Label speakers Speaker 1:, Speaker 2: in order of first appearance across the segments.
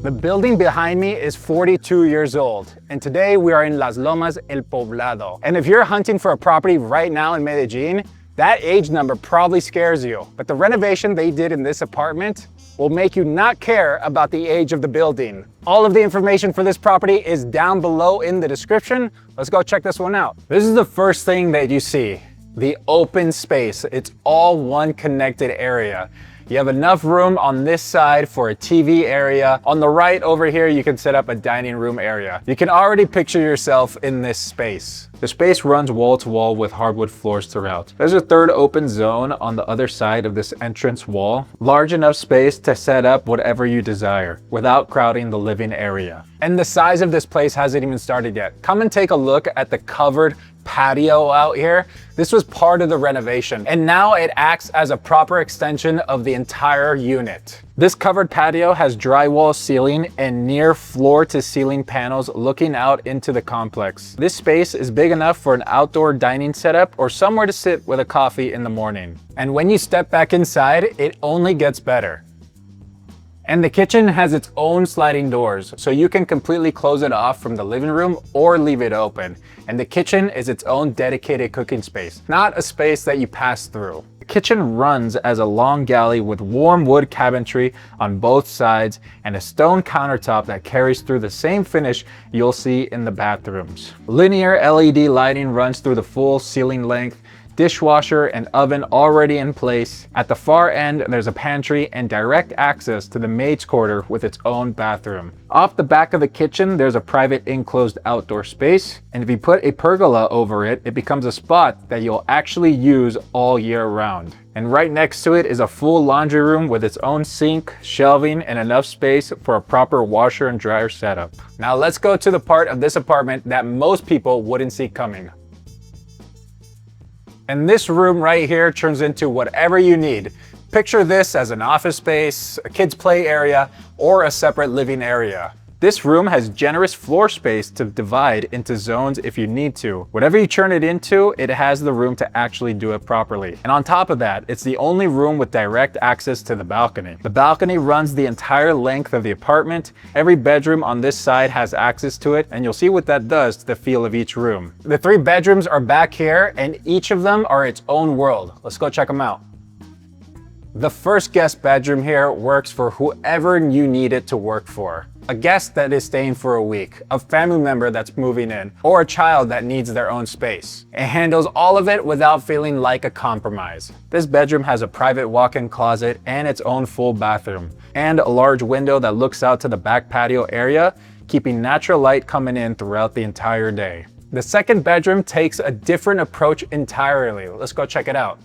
Speaker 1: The building behind me is 42 years old, and today we are in Las Lomas, El Poblado. And if you're hunting for a property right now in Medellin, that age number probably scares you. But the renovation they did in this apartment will make you not care about the age of the building. All of the information for this property is down below in the description. Let's go check this one out. This is the first thing that you see, the open space. It's all one connected area. You have enough room on this side for a TV area. On the right over here, you can set up a dining room area. You can already picture yourself in this space. The space runs wall to wall with hardwood floors throughout. There's a third open zone on the other side of this entrance wall. Large enough space to set up whatever you desire without crowding the living area. And the size of this place hasn't even started yet. Come and take a look at the covered patio out here. This was part of the renovation, and now it acts as a proper extension of the entire unit. This covered patio has drywall ceiling and near floor to ceiling panels looking out into the complex. This space is big enough for an outdoor dining setup or somewhere to sit with a coffee in the morning. And when you step back inside, it only gets better. And the kitchen has its own sliding doors, so you can completely close it off from the living room or leave it open. And the kitchen is its own dedicated cooking space, not a space that you pass through. The kitchen runs as a long galley with warm wood cabinetry on both sides and a stone countertop that carries through the same finish you'll see in the bathrooms. Linear LED lighting runs through the full ceiling length. Dishwasher and oven already in place. At the far end, there's a pantry and direct access to the maid's quarter with its own bathroom. Off the back of the kitchen, there's a private enclosed outdoor space. And if you put a pergola over it, it becomes a spot that you'll actually use all year round. And right next to it is a full laundry room with its own sink, shelving, and enough space for a proper washer and dryer setup. Now let's go to the part of this apartment that most people wouldn't see coming. And this room right here turns into whatever you need. Picture this as an office space, a kid's play area, or a separate living area. This room has generous floor space to divide into zones if you need to. Whatever you turn it into, it has the room to actually do it properly. And on top of that, it's the only room with direct access to the balcony. The balcony runs the entire length of the apartment. Every bedroom on this side has access to it, and you'll see what that does to the feel of each room. The 3 bedrooms are back here, and each of them are its own world. Let's go check them out. The first guest bedroom here works for whoever you need it to work for. A guest that is staying for a week, a family member that's moving in, or a child that needs their own space. It handles all of it without feeling like a compromise. This bedroom has a private walk-in closet and its own full bathroom, and a large window that looks out to the back patio area, keeping natural light coming in throughout the entire day. The second bedroom takes a different approach entirely. Let's go check it out.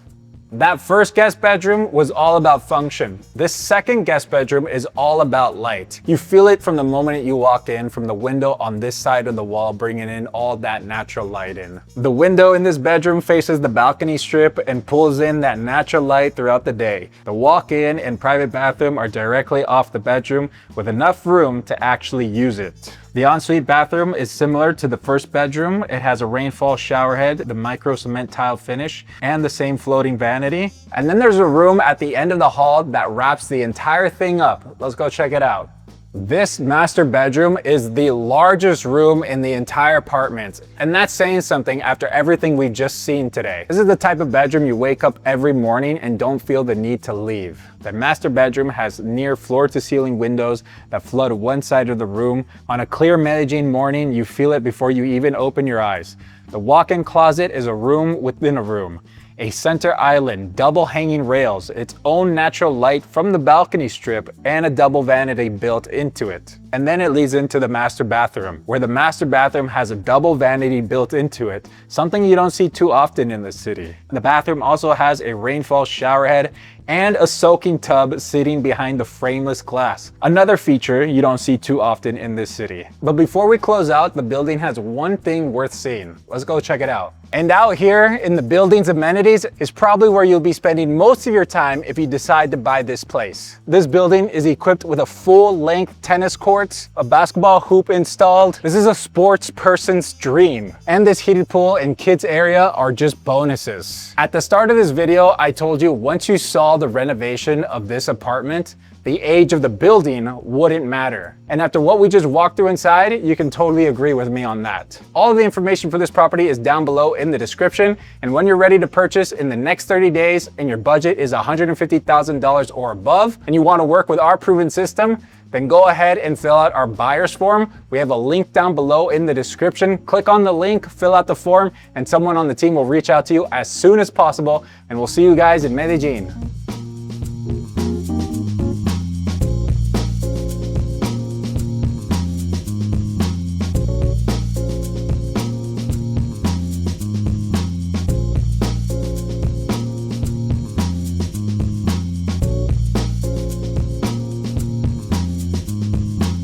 Speaker 1: That first guest bedroom was all about function. This second guest bedroom is all about light. You feel it from the moment you walk in from the window on this side of the wall, bringing in all that natural light in. The window in this bedroom faces the balcony strip and pulls in that natural light throughout the day. The walk-in and private bathroom are directly off the bedroom with enough room to actually use it. The ensuite bathroom is similar to the first bedroom. It has a rainfall shower head, the micro cement tile finish, and the same floating vanity. And then there's a room at the end of the hall that wraps the entire thing up. Let's go check it out. This master bedroom is the largest room in the entire apartment, and that's saying something after everything we've just seen today. This is the type of bedroom you wake up every morning and don't feel the need to leave. The master bedroom has near floor-to-ceiling windows that flood one side of the room. On a clear Medellin morning, you feel it before you even open your eyes. The walk-in closet is a room within a room. A center island, double hanging rails, its own natural light from the balcony strip, and a double vanity built into it. And then it leads into the master bathroom, where the master bathroom has a double vanity built into it, something you don't see too often in the city. The bathroom also has a rainfall shower head and a soaking tub sitting behind the frameless glass. Another feature you don't see too often in this city. But before we close out, the building has one thing worth seeing. Let's go check it out. And out here in the building's amenities is probably where you'll be spending most of your time if you decide to buy this place. This building is equipped with a full-length tennis court, a basketball hoop installed. This is a sports person's dream. And this heated pool and kids area are just bonuses. At the start of this video, I told you once you saw the renovation of this apartment, the age of the building wouldn't matter. And after what we just walked through inside, you can totally agree with me on that. All of the information for this property is down below in the description. And when you're ready to purchase in the next 30 days and your budget is $150,000 or above, and you want to work with our proven system, then go ahead and fill out our buyer's form. We have a link down below in the description. Click on the link, fill out the form, and someone on the team will reach out to you as soon as possible. And we'll see you guys in Medellin.